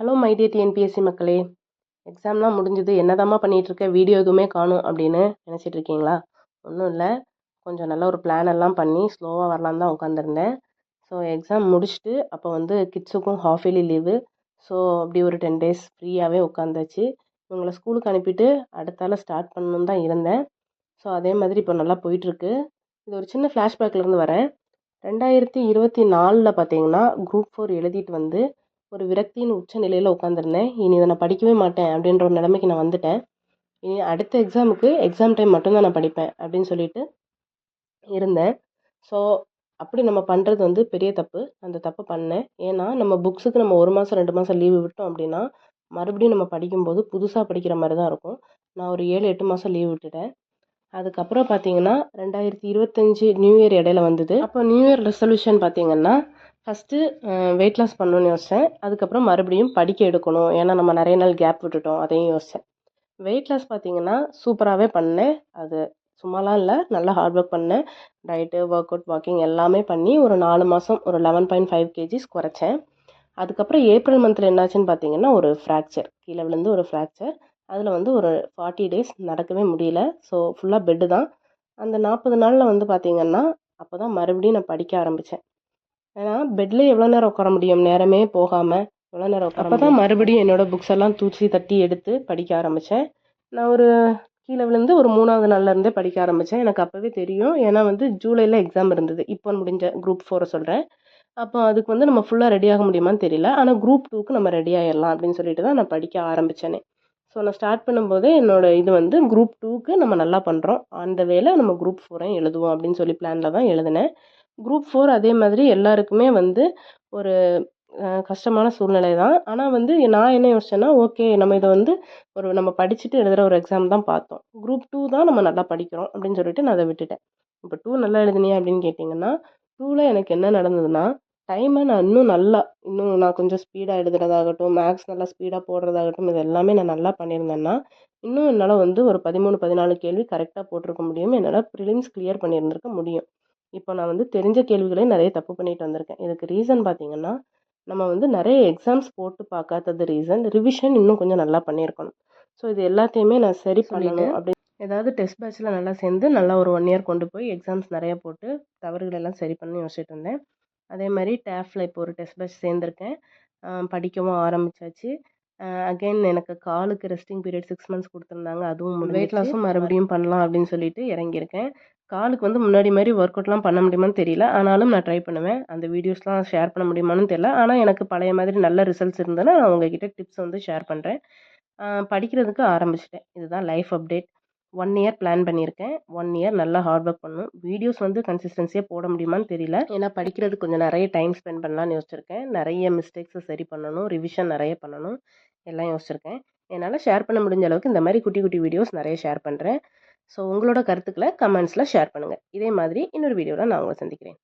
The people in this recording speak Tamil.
ஹலோ மை டியர் டிஎன்பிஎஸ்சி மக்களே, எக்ஸாம்லாம் முடிஞ்சது, என்னதாம்மா பண்ணிகிட்ருக்க, வீடியோ எதுவுமே காணும் அப்படின்னு நினச்சிட்டு இருக்கீங்களா? ஒன்றும் இல்லை, கொஞ்சம் நல்ல ஒரு பிளான் எல்லாம் பண்ணி ஸ்லோவாக வரலான்னு தான் உட்காந்துருந்தேன். ஸோ எக்ஸாம் முடிச்சுட்டு அப்போ வந்து கிட்ஸுக்கும் ஹாஃப் இயர்லி லீவு. ஸோ அப்படி ஒரு 10 days ஃப்ரீயாகவே உட்காந்தாச்சு. இவங்களை ஸ்கூலுக்கு அனுப்பிட்டு அடுத்தால ஸ்டார்ட் பண்ணணுன்னு தான் இருந்தேன். ஸோ அதே மாதிரி இப்போ நல்லா போயிட்டுருக்கு. இது ஒரு சின்ன ஃப்ளாஷ்பேக்லேருந்து வரேன். 2024 பார்த்தீங்கன்னா குரூப் 4 எழுதிட்டு வந்து ஒரு விரக்தியின் உச்ச நிலையில் உட்காந்துருந்தேன். இனி இதை நான் படிக்கவே மாட்டேன் அப்படின்ற ஒரு நிலைமைக்கு நான் வந்துட்டேன். இனி அடுத்த எக்ஸாமுக்கு எக்ஸாம் டைம் மட்டும்தான் நான் படிப்பேன் அப்படின்னு சொல்லிட்டு இருந்தேன். ஸோ அப்படி நம்ம பண்ணுறது வந்து பெரிய தப்பு. அந்த தப்பு பண்ணேன். ஏன்னா நம்ம புக்ஸுக்கு நம்ம 1 மாதம் 2 மாதம் லீவு விட்டோம் அப்படின்னா மறுபடியும் நம்ம படிக்கும்போது புதுசாக படிக்கிற மாதிரி தான் இருக்கும். நான் ஒரு 7-8 மாதம் லீவ் விட்டுட்டேன். அதுக்கப்புறம் பார்த்தீங்கன்னா 2025 நியூ இயர் இடையில வந்தது. அப்போ நியூ இயர் ரெசல்யூஷன் பார்த்தீங்கன்னா ஃபஸ்ட்டு வெயிட் லாஸ் பண்ணணும்னு யோசித்தேன். அதுக்கப்புறம் மறுபடியும் படிக்க எடுக்கணும், ஏன்னா நம்ம நிறைய நாள் கேப் விட்டுட்டோம், அதையும் யோசித்தேன். வெயிட் லாஸ் பார்த்தீங்கன்னா சூப்பராகவே பண்ணேன். அது சும்மாலாம் இல்லை, நல்லா ஹார்ட் ஒர்க் பண்ணேன். டயட்டு, ஒர்க் அவுட், வாக்கிங் எல்லாமே பண்ணி ஒரு 4 மாதம் ஒரு 11.5 kgs குறைச்சேன். அதுக்கப்புறம் ஏப்ரல் மந்தில் என்னாச்சுன்னு பார்த்தீங்கன்னா ஒரு ஃப்ராக்சர், கீழே விழுந்து ஒரு ஃப்ராக்சர். அதில் வந்து ஒரு 40 days நடக்கவே முடியல. ஸோ ஃபுல்லாக பெட்டு தான். அந்த 40 நாளில் வந்து பார்த்திங்கன்னா அப்போ தான் மறுபடியும் நான் படிக்க ஆரம்பித்தேன். ஏன்னா பெட்லேயே எவ்வளோ நேரம் உட்கார முடியும், நேரமே போகாமல் எவ்வளோ நேரம் உட்கார. அப்போ தான் மறுபடியும் என்னோடய புக்ஸ் எல்லாம் தூச்சி தட்டி எடுத்து படிக்க ஆரம்பித்தேன். நான் ஒரு கீழே விழுந்து ஒரு 3வது நாள்லேருந்தே படிக்க ஆரம்பித்தேன். எனக்கு அப்போவே தெரியும், ஏன்னா வந்து ஜூலையில் எக்ஸாம் இருந்தது. இப்போ முடிஞ்ச குரூப் 4 சொல்கிறேன். அப்போ அதுக்கு வந்து நம்ம ஃபுல்லாக ரெடி ஆக முடியுமான்னு தெரியல. ஆனால் குரூப் 2க்கு நம்ம ரெடி ஆகிடலாம் அப்படின்னு சொல்லிட்டு தான் நான் படிக்க ஆரம்பித்தேனே. ஸோ நான் ஸ்டார்ட் பண்ணும்போதே என்னோடய இது வந்து குரூப் 2க்கு நம்ம நல்லா பண்ணுறோம், அந்த வேலை நம்ம குரூப் 4ஐயும் எழுதுவோம் அப்படின்னு சொல்லி பிளானில் தான் எழுதினேன். குரூப் 4 அதே மாதிரி எல்லாருக்குமே வந்து ஒரு கஷ்டமான சூழ்நிலை தான். ஆனால் வந்து நான் என்ன யோசிச்சேன்னா, ஓகே நம்ம இதை வந்து நம்ம படிச்சுட்டு எழுதுகிற ஒரு எக்ஸாம் தான் பார்த்தோம். குரூப் 2 தான் நம்ம நல்லா படிக்கிறோம் அப்படின்னு சொல்லிட்டு நான் அதை விட்டுட்டேன். இப்போ 2 நல்லா எழுதினியா அப்படின்னு கேட்டிங்கன்னா, 2ல் எனக்கு என்ன நடந்ததுன்னா, டைமை நான் இன்னும் நான் கொஞ்சம் ஸ்பீடாக எழுதுறதாகட்டும், மேக்ஸ் நல்லா ஸ்பீடாக போடுறதாகட்டும், இது எல்லாமே நான் நல்லா பண்ணியிருந்தேன்னா இன்னும் என்னால் வந்து ஒரு 13-14 கேள்வி கரெக்டாக போட்டிருக்க முடியும். என்னால் ப்ரிலிம்ஸ் கிளியர் பண்ணியிருந்திருக்க முடியும். இப்போ நான் வந்து தெரிஞ்ச கேள்விகளே நிறைய தப்பு பண்ணிட்டு வந்திருக்கேன். இதுக்கு ரீசன் பார்த்தீங்கன்னா, நம்ம வந்து நிறைய எக்ஸாம்ஸ் போட்டு பார்க்காதது ரீசன். ரிவிஷன் இன்னும் கொஞ்சம் நல்லா பண்ணியிருக்கணும். ஸோ இது எல்லாத்தையுமே நான் சரி பண்ணணும் அப்படின்னு ஏதாவது டெஸ்ட் பேட்சில் நல்லா சேர்ந்து நல்லா ஒரு 1 இயர் கொண்டு போய் எக்ஸாம்ஸ் நிறையா போட்டு தவறுகள் எல்லாம் சரி பண்ணி யோசிச்சுட்டு இருந்தேன். அதே மாதிரி டேஃபில் இப்போ ஒரு டெஸ்ட் பேட்ச் சேர்ந்துருக்கேன். படிக்கவும் ஆரம்பித்தாச்சு. அகெயின் எனக்கு காலுக்கு ரெஸ்டிங் பீரியட் 6 months கொடுத்துருந்தாங்க, அதுவும் வெயிட் லாஸும் மறுபடியும் பண்ணலாம் அப்படின்னு சொல்லிட்டு இறங்கியிருக்கேன். காலுக்கு வந்து முன்னாடி மாதிரி ஒர்க் அவுட்லாம் பண்ண முடியுமான்னு தெரியல, ஆனாலும் நான் ட்ரை பண்ணுவேன். அந்த வீடியோஸ்லாம் ஷேர் பண்ண முடியுமான்னு தெரியல, ஆனால் எனக்கு பழைய மாதிரி நல்ல ரிசல்ட்ஸ் இருந்ததுன்னா நான் உங்ககிட்ட டிப்ஸ் வந்து ஷேர் பண்ணுறேன். படிக்கிறதுக்கு ஆரம்பிச்சிட்டேன். இதுதான் லைஃப் அப்டேட். 1 இயர் பிளான் பண்ணியிருக்கேன். 1 இயர் நல்லா ஹார்ட் ஒர்க் பண்ணணும். வீடியோஸ் வந்து கன்சிஸ்டன்சியாக போட முடியுமான்னு தெரியல, ஏன்னா படிக்கிறதுக்கு கொஞ்சம் நிறைய டைம் ஸ்பெண்ட் பண்ணலான்னு யோசிச்சிருக்கேன். நிறைய மிஸ்டேக்ஸை சரி பண்ணணும், ரிவிஷன் நிறைய பண்ணணும், எல்லாம் யோசிச்சிருக்கேன். என்னால் ஷேர் பண்ண முடிஞ்ச அளவுக்கு இந்த மாதிரி குட்டி குட்டி வீடியோஸ் நிறைய ஷேர் பண்ணுறேன். ஸோ உங்களோட கருத்துக்களை கமெண்ட்ஸில் ஷேர் பண்ணுங்கள். இதே மாதிரி இன்னொரு வீடியோவில் நான் உங்களை சந்திக்கிறேன்.